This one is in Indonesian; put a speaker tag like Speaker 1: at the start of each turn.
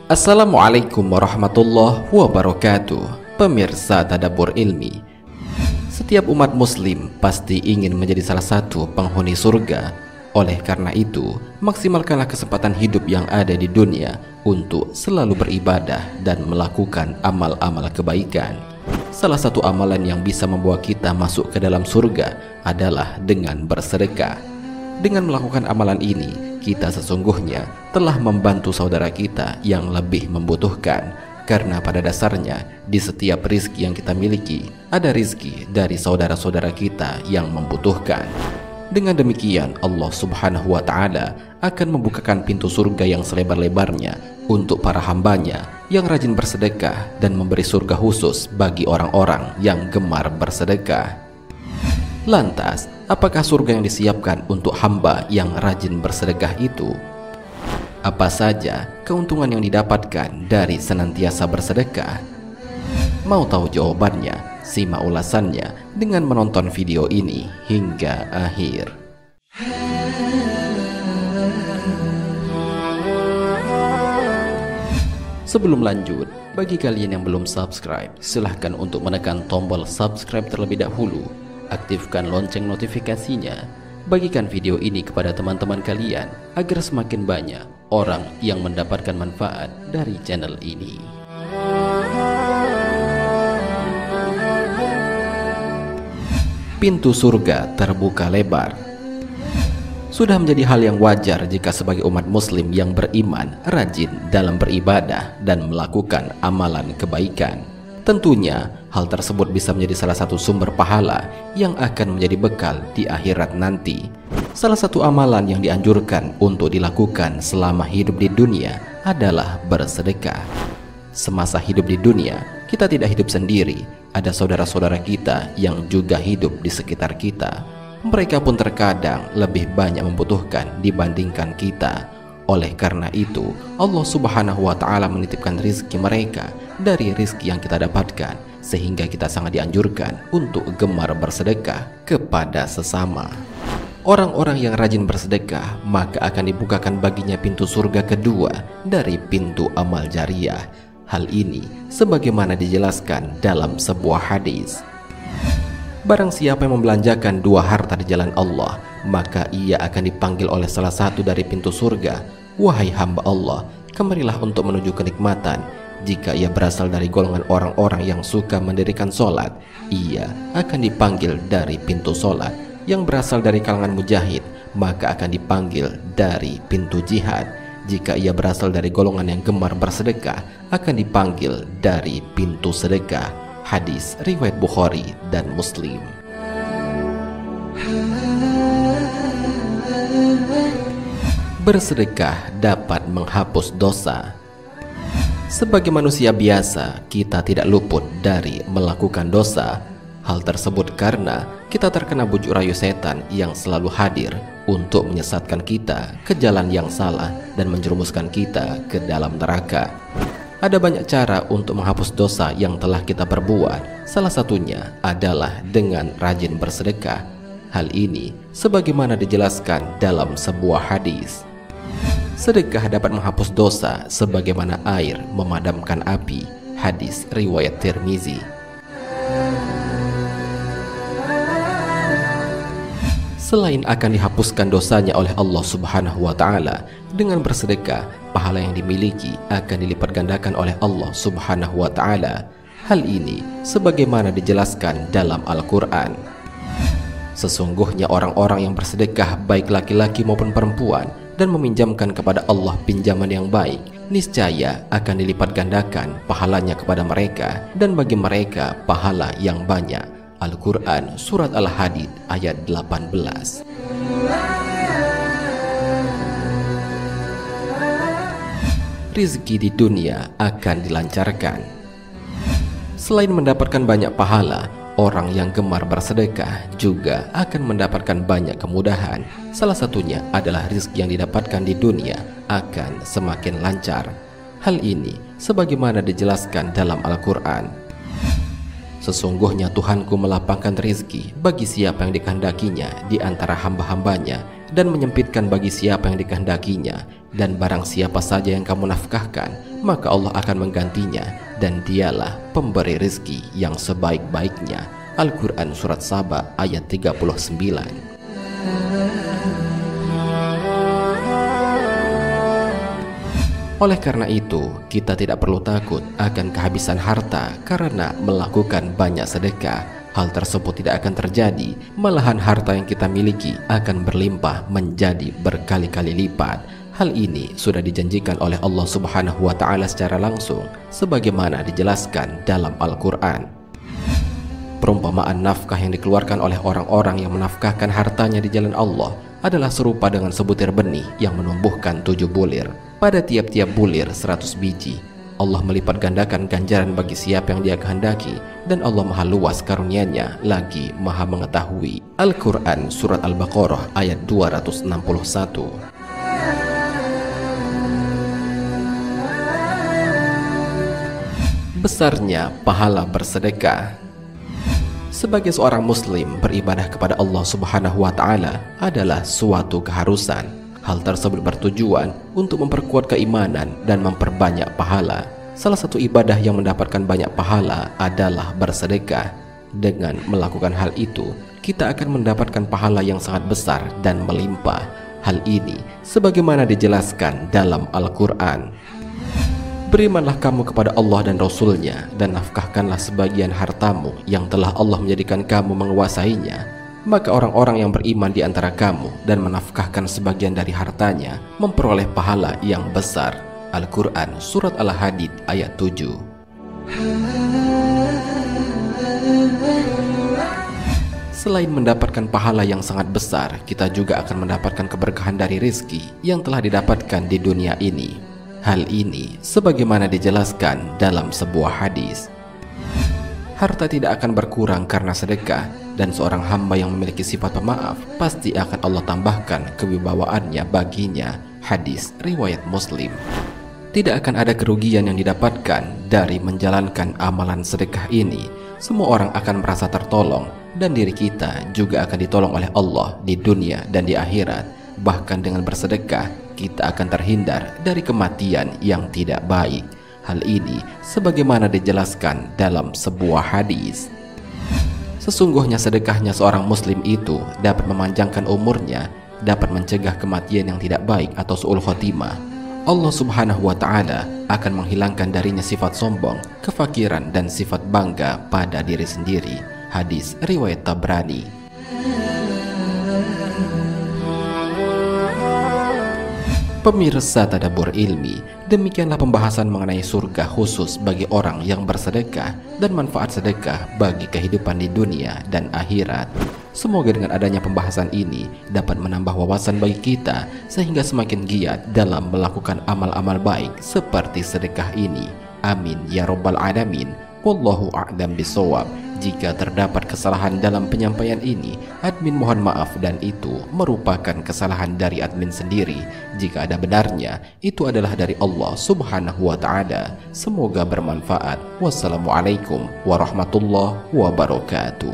Speaker 1: Assalamualaikum warahmatullahi wabarakatuh. Pemirsa Tadabbur Ilmi, setiap umat muslim pasti ingin menjadi salah satu penghuni surga. Oleh karena itu, maksimalkanlah kesempatan hidup yang ada di dunia untuk selalu beribadah dan melakukan amal-amal kebaikan. Salah satu amalan yang bisa membawa kita masuk ke dalam surga adalah dengan bersedekah. Dengan melakukan amalan ini, kita sesungguhnya telah membantu saudara kita yang lebih membutuhkan. Karena pada dasarnya, di setiap rizki yang kita miliki, ada rizki dari saudara-saudara kita yang membutuhkan. Dengan demikian, Allah Subhanahu wa Ta'ala akan membukakan pintu surga yang selebar-lebarnya untuk para hambanya yang rajin bersedekah dan memberi surga khusus bagi orang-orang yang gemar bersedekah. Lantas, apakah surga yang disiapkan untuk hamba yang rajin bersedekah itu? Apa saja keuntungan yang didapatkan dari senantiasa bersedekah? Mau tahu jawabannya? Simak ulasannya dengan menonton video ini hingga akhir. Sebelum lanjut, bagi kalian yang belum subscribe, silahkan untuk menekan tombol subscribe terlebih dahulu. Aktifkan lonceng notifikasinya. Bagikan video ini kepada teman-teman kalian agar semakin banyak orang yang mendapatkan manfaat dari channel ini. Pintu surga terbuka lebar. Sudah menjadi hal yang wajar jika sebagai umat muslim yang beriman rajin dalam beribadah dan melakukan amalan kebaikan. Tentunya hal tersebut bisa menjadi salah satu sumber pahala yang akan menjadi bekal di akhirat nanti. Salah satu amalan yang dianjurkan untuk dilakukan selama hidup di dunia adalah bersedekah. Semasa hidup di dunia, kita tidak hidup sendiri. Ada saudara-saudara kita yang juga hidup di sekitar kita. Mereka pun terkadang lebih banyak membutuhkan dibandingkan kita. Oleh karena itu, Allah Subhanahu wa Ta'ala menitipkan rizki mereka dari rizki yang kita dapatkan, sehingga kita sangat dianjurkan untuk gemar bersedekah kepada sesama. Orang-orang yang rajin bersedekah, maka akan dibukakan baginya pintu surga kedua dari pintu amal jariyah. Hal ini sebagaimana dijelaskan dalam sebuah hadis. Barang siapa yang membelanjakan dua harta di jalan Allah, maka ia akan dipanggil oleh salah satu dari pintu surga. Wahai hamba Allah, kemarilah untuk menuju kenikmatan. Jika ia berasal dari golongan orang-orang yang suka mendirikan sholat, ia akan dipanggil dari pintu sholat. Yang berasal dari kalangan mujahid, maka akan dipanggil dari pintu jihad. Jika ia berasal dari golongan yang gemar bersedekah, akan dipanggil dari pintu sedekah. Hadis riwayat Bukhari dan Muslim. Bersedekah dapat menghapus dosa. Sebagai manusia biasa, kita tidak luput dari melakukan dosa. Hal tersebut karena kita terkena bujuk rayu setan yang selalu hadir untuk menyesatkan kita ke jalan yang salah dan menjerumuskan kita ke dalam neraka. Ada banyak cara untuk menghapus dosa yang telah kita perbuat. Salah satunya adalah dengan rajin bersedekah. Hal ini sebagaimana dijelaskan dalam sebuah hadis. Sedekah dapat menghapus dosa sebagaimana air memadamkan api. Hadis riwayat Tirmizi. Selain akan dihapuskan dosanya oleh Allah Subhanahu wa Ta'ala, dengan bersedekah, pahala yang dimiliki akan dilipat gandakan oleh Allah Subhanahu wa Ta'ala. Hal ini sebagaimana dijelaskan dalam Al-Quran. Sesungguhnya orang-orang yang bersedekah, baik laki-laki maupun perempuan, dan meminjamkan kepada Allah pinjaman yang baik, niscaya akan dilipat gandakan pahalanya kepada mereka, dan bagi mereka pahala yang banyak. Al-Quran Surat Al-Hadid ayat 18. Rizki di dunia akan dilancarkan. Selain mendapatkan banyak pahala, orang yang gemar bersedekah juga akan mendapatkan banyak kemudahan. Salah satunya adalah rizki yang didapatkan di dunia akan semakin lancar. Hal ini sebagaimana dijelaskan dalam Al-Quran. Sesungguhnya Tuhanku melapangkan rizki bagi siapa yang dikehendakinya di antara hamba-hambanya, dan menyempitkan bagi siapa yang dikehendakinya. Dan barang siapa saja yang kamu nafkahkan, maka Allah akan menggantinya, dan dialah pemberi rizki yang sebaik-baiknya. Al-Quran Surat Saba ayat 39. Oleh karena itu, kita tidak perlu takut akan kehabisan harta karena melakukan banyak sedekah. Hal tersebut tidak akan terjadi, malahan harta yang kita miliki akan berlimpah menjadi berkali-kali lipat. Hal ini sudah dijanjikan oleh Allah Subhanahu wa Ta'ala secara langsung, sebagaimana dijelaskan dalam Al-Quran. Perumpamaan nafkah yang dikeluarkan oleh orang-orang yang menafkahkan hartanya di jalan Allah adalah serupa dengan sebutir benih yang menumbuhkan 7 bulir. Pada tiap-tiap bulir 100 biji. Allah melipat gandakan ganjaran bagi siapa yang Dia kehendaki, dan Allah maha luas karunia-Nya lagi maha mengetahui. Al-Quran Surat Al-Baqarah ayat 261. Besarnya pahala bersedekah. Sebagai seorang muslim, beribadah kepada Allah Subhanahu wa Ta'ala adalah suatu keharusan. Hal tersebut bertujuan untuk memperkuat keimanan dan memperbanyak pahala. Salah satu ibadah yang mendapatkan banyak pahala adalah bersedekah. Dengan melakukan hal itu, kita akan mendapatkan pahala yang sangat besar dan melimpah. Hal ini sebagaimana dijelaskan dalam Al-Quran. Berimanlah kamu kepada Allah dan Rasul-Nya, dan nafkahkanlah sebagian hartamu yang telah Allah menjadikan kamu menguasainya. Maka orang-orang yang beriman di antara kamu dan menafkahkan sebagian dari hartanya memperoleh pahala yang besar. Al-Quran Surat Al-Hadid ayat 7. Selain mendapatkan pahala yang sangat besar, kita juga akan mendapatkan keberkahan dari rizki yang telah didapatkan di dunia ini. Hal ini sebagaimana dijelaskan dalam sebuah hadis. Harta tidak akan berkurang karena sedekah, dan seorang hamba yang memiliki sifat pemaaf pasti akan Allah tambahkan kewibawaannya baginya. Hadis riwayat Muslim. Tidak akan ada kerugian yang didapatkan dari menjalankan amalan sedekah ini. Semua orang akan merasa tertolong, dan diri kita juga akan ditolong oleh Allah di dunia dan di akhirat. Bahkan dengan bersedekah, kita akan terhindar dari kematian yang tidak baik. Hal ini sebagaimana dijelaskan dalam sebuah hadis. Sesungguhnya sedekahnya seorang muslim itu dapat memanjangkan umurnya, dapat mencegah kematian yang tidak baik atau su'ul khotimah. Allah Subhanahu wa Ta'ala akan menghilangkan darinya sifat sombong, kefakiran, dan sifat bangga pada diri sendiri. Hadis riwayat Tabrani. Pemirsa Tadabbur Ilmi, demikianlah pembahasan mengenai surga khusus bagi orang yang bersedekah dan manfaat sedekah bagi kehidupan di dunia dan akhirat. Semoga dengan adanya pembahasan ini dapat menambah wawasan bagi kita sehingga semakin giat dalam melakukan amal-amal baik seperti sedekah ini. Amin ya Rabbal Alamin. Wallahu a'lam bishawab. Jika terdapat kesalahan dalam penyampaian ini, admin mohon maaf, dan itu merupakan kesalahan dari admin sendiri. Jika ada benarnya, itu adalah dari Allah Subhanahu wa Ta'ala. Semoga bermanfaat. Wassalamualaikum warahmatullahi wabarakatuh.